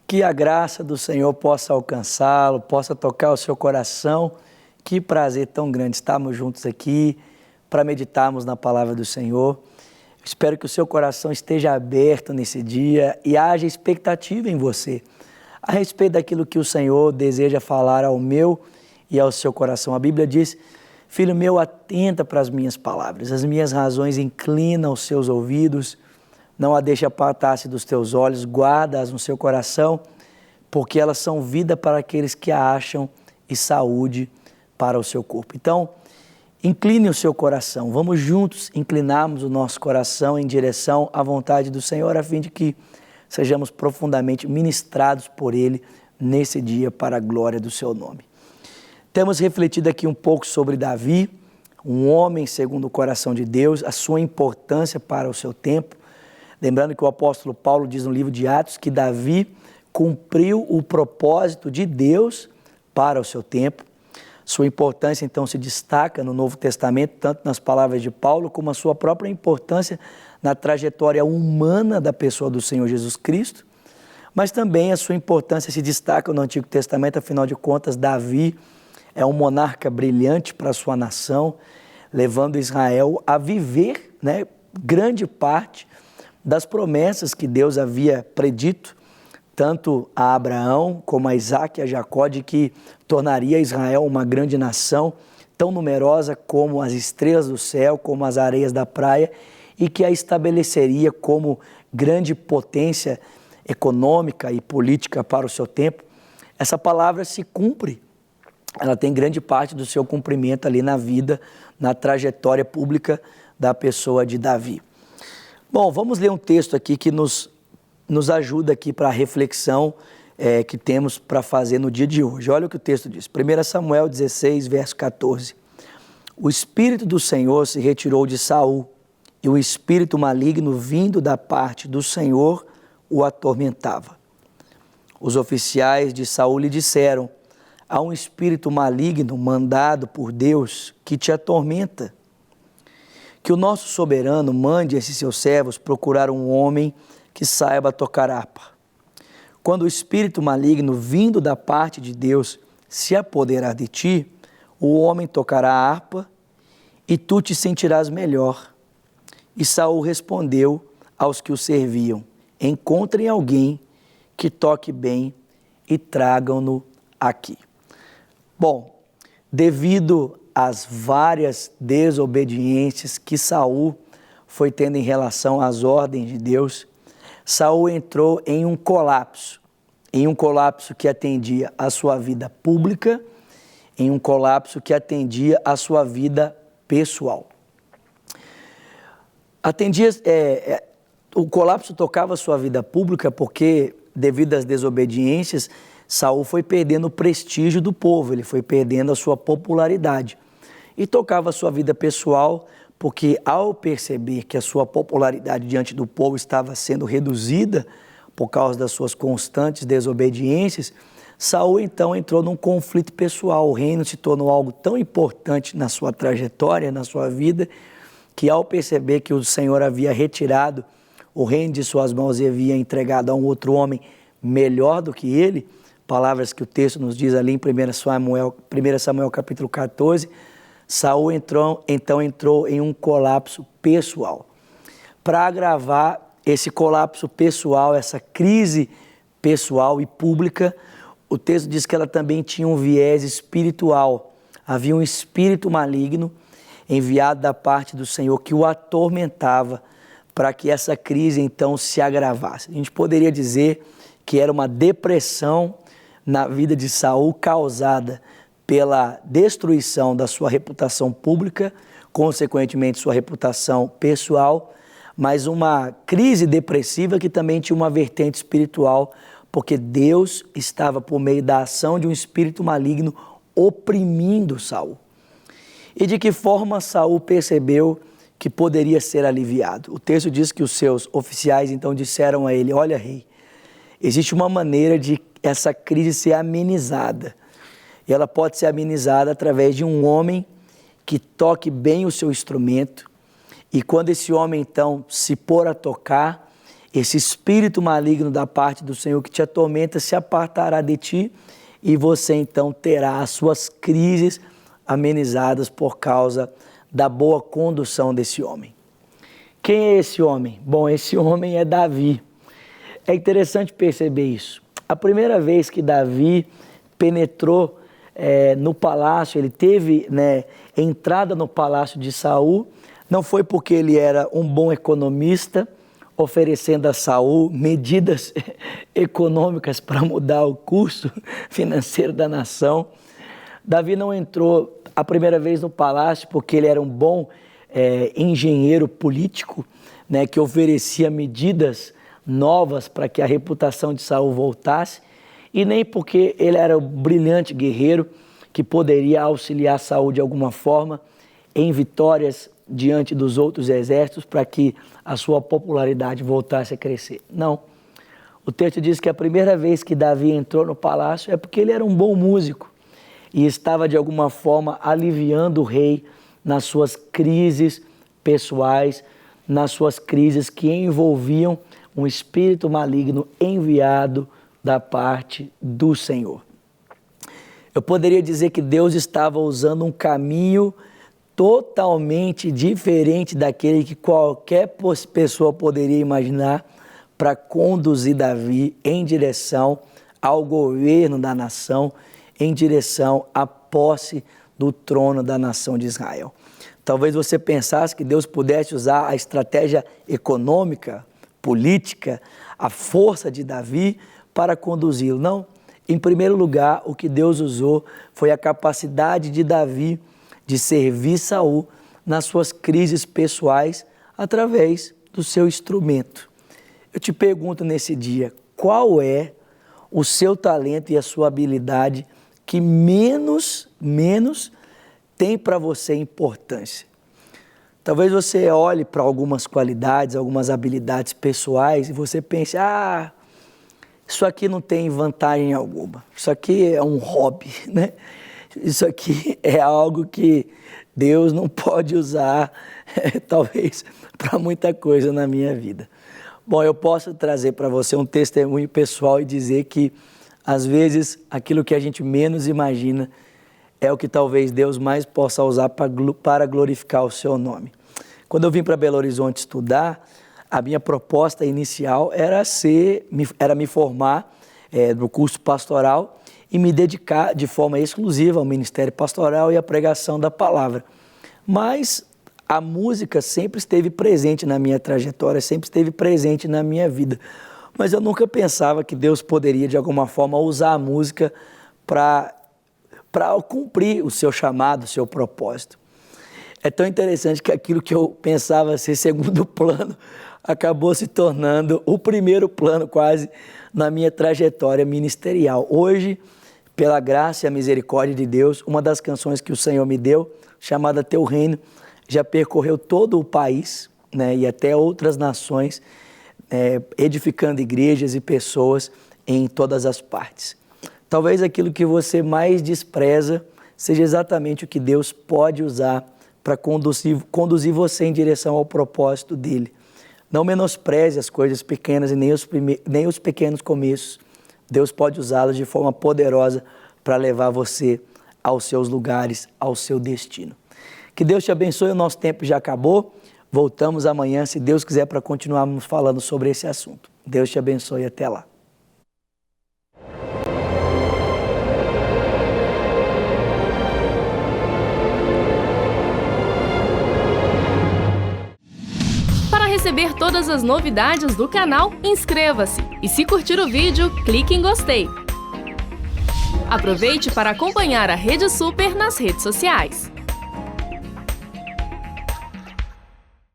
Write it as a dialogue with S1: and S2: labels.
S1: Que a graça do Senhor possa alcançá-lo, possa tocar o seu coração. Que prazer tão grande estarmos juntos aqui para meditarmos na palavra do Senhor. Espero que o seu coração esteja aberto nesse dia e haja expectativa em você a respeito daquilo que o Senhor deseja falar ao meu e ao seu coração. A Bíblia diz: filho meu, atenta para as minhas palavras, as minhas razões inclina os seus ouvidos, não a deixe apartar-se dos teus olhos, guarda-as no seu coração, porque elas são vida para aqueles que a acham e saúde para o seu corpo. Então, incline o seu coração, vamos juntos inclinarmos o nosso coração em direção à vontade do Senhor, a fim de que sejamos profundamente ministrados por Ele nesse dia para a glória do seu nome. Temos refletido aqui um pouco sobre Davi, um homem segundo o coração de Deus, a sua importância para o seu tempo. Lembrando que o apóstolo Paulo diz no livro de Atos que Davi cumpriu o propósito de Deus para o seu tempo. Sua importância, então, se destaca no Novo Testamento, tanto nas palavras de Paulo, como a sua própria importância na trajetória humana da pessoa do Senhor Jesus Cristo, mas também a sua importância se destaca no Antigo Testamento. Afinal de contas, Davi é um monarca brilhante para a sua nação, levando Israel a viver, grande parte das promessas que Deus havia predito, tanto a Abraão como a Isaac e a Jacó, de que tornaria Israel uma grande nação, tão numerosa como as estrelas do céu, como as areias da praia, e que a estabeleceria como grande potência econômica e política para o seu tempo. Essa palavra se cumpre, ela tem grande parte do seu cumprimento ali na vida, na trajetória pública da pessoa de Davi. Bom, vamos ler um texto aqui que nos ajuda aqui para a reflexão que temos para fazer no dia de hoje. Olha o que o texto diz, 1 Samuel 16, verso 14. O Espírito do Senhor se retirou de Saul, e o espírito maligno vindo da parte do Senhor o atormentava. Os oficiais de Saul lhe disseram: há um espírito maligno mandado por Deus que te atormenta. Que o nosso soberano mande esses seus servos procurar um homem que saiba tocar harpa. Quando o espírito maligno vindo da parte de Deus se apoderar de ti, o homem tocará a harpa e tu te sentirás melhor. E Saul respondeu aos que o serviam: encontrem alguém que toque bem e tragam-no aqui. Bom, devido às várias desobediências que Saul foi tendo em relação às ordens de Deus, Saul entrou em um colapso que atendia à sua vida pública, em um colapso que atendia à sua vida pessoal. O colapso tocava a sua vida pública porque, devido às desobediências, Saul foi perdendo o prestígio do povo, ele foi perdendo a sua popularidade. E tocava a sua vida pessoal porque, ao perceber que a sua popularidade diante do povo estava sendo reduzida por causa das suas constantes desobediências, Saul então entrou num conflito pessoal. O reino se tornou algo tão importante na sua trajetória, na sua vida, que ao perceber que o Senhor havia retirado o reino de suas mãos e havia entregado a um outro homem melhor do que ele, palavras que o texto nos diz ali em 1 Samuel capítulo 14, Saul entrou em um colapso pessoal. Para agravar esse colapso pessoal, essa crise pessoal e pública, o texto diz que ela também tinha um viés espiritual. Havia um espírito maligno enviado da parte do Senhor que o atormentava para que essa crise então se agravasse. A gente poderia dizer que era uma depressão na vida de Saul causada pela destruição da sua reputação pública, consequentemente sua reputação pessoal, mas uma crise depressiva que também tinha uma vertente espiritual, porque Deus estava por meio da ação de um espírito maligno oprimindo Saul. E de que forma Saul percebeu que poderia ser aliviado? O texto diz que os seus oficiais então disseram a ele: olha, rei, existe uma maneira de essa crise ser amenizada. E ela pode ser amenizada através de um homem que toque bem o seu instrumento, e quando esse homem então se pôr a tocar, esse espírito maligno da parte do Senhor que te atormenta se apartará de ti e você então terá as suas crises amenizadas por causa da boa condução desse homem. Quem é esse homem? Bom, esse homem é Davi. É interessante perceber isso. A primeira vez que Davi penetrou no palácio, ele teve entrada no palácio de Saul, não foi porque ele era um bom economista, oferecendo a Saul medidas econômicas para mudar o curso financeiro da nação. Davi não entrou a primeira vez no palácio porque ele era um bom engenheiro político, que oferecia medidas novas para que a reputação de Saul voltasse, e nem porque ele era um brilhante guerreiro que poderia auxiliar Saul de alguma forma em vitórias diante dos outros exércitos para que a sua popularidade voltasse a crescer. Não. O texto diz que a primeira vez que Davi entrou no palácio é porque ele era um bom músico e estava de alguma forma aliviando o rei nas suas crises pessoais, nas suas crises que envolviam um espírito maligno enviado da parte do Senhor. Eu poderia dizer que Deus estava usando um caminho totalmente diferente daquele que qualquer pessoa poderia imaginar para conduzir Davi em direção ao governo da nação, em direção à posse do trono da nação de Israel. Talvez você pensasse que Deus pudesse usar a estratégia econômica, política, a força de Davi para conduzi-lo. Não. Em primeiro lugar, o que Deus usou foi a capacidade de Davi de servir Saul nas suas crises pessoais através do seu instrumento. Eu te pergunto nesse dia, qual é o seu talento e a sua habilidade que menos tem para você importância? Talvez você olhe para algumas qualidades, algumas habilidades pessoais e você pense, isso aqui não tem vantagem alguma, isso aqui é um hobby, né? Isso aqui é algo que Deus não pode usar, talvez, para muita coisa na minha vida. Bom, eu posso trazer para você um testemunho pessoal e dizer que, às vezes, aquilo que a gente menos imagina é o que talvez Deus mais possa usar para glorificar o seu nome. Quando eu vim para Belo Horizonte estudar, a minha proposta inicial era me formar no curso pastoral e me dedicar de forma exclusiva ao ministério pastoral e à pregação da palavra. Mas a música sempre esteve presente na minha trajetória, sempre esteve presente na minha vida. Mas eu nunca pensava que Deus poderia, de alguma forma, usar a música para cumprir o seu chamado, o seu propósito. É tão interessante que aquilo que eu pensava ser segundo plano acabou se tornando o primeiro plano quase na minha trajetória ministerial. Hoje, pela graça e a misericórdia de Deus, uma das canções que o Senhor me deu, chamada Teu Reino, já percorreu todo o país, e até outras nações, edificando igrejas e pessoas em todas as partes. Talvez aquilo que você mais despreza seja exatamente o que Deus pode usar para conduzir você em direção ao propósito dEle. Não menospreze as coisas pequenas e nem os pequenos começos. Deus pode usá-los de forma poderosa para levar você aos seus lugares, ao seu destino. Que Deus te abençoe, o nosso tempo já acabou. Voltamos amanhã, se Deus quiser, para continuarmos falando sobre esse assunto. Deus te abençoe, até lá.
S2: Para receber todas as novidades do canal, inscreva-se e, se curtir o vídeo, clique em gostei. Aproveite para acompanhar a Rede Super nas redes sociais.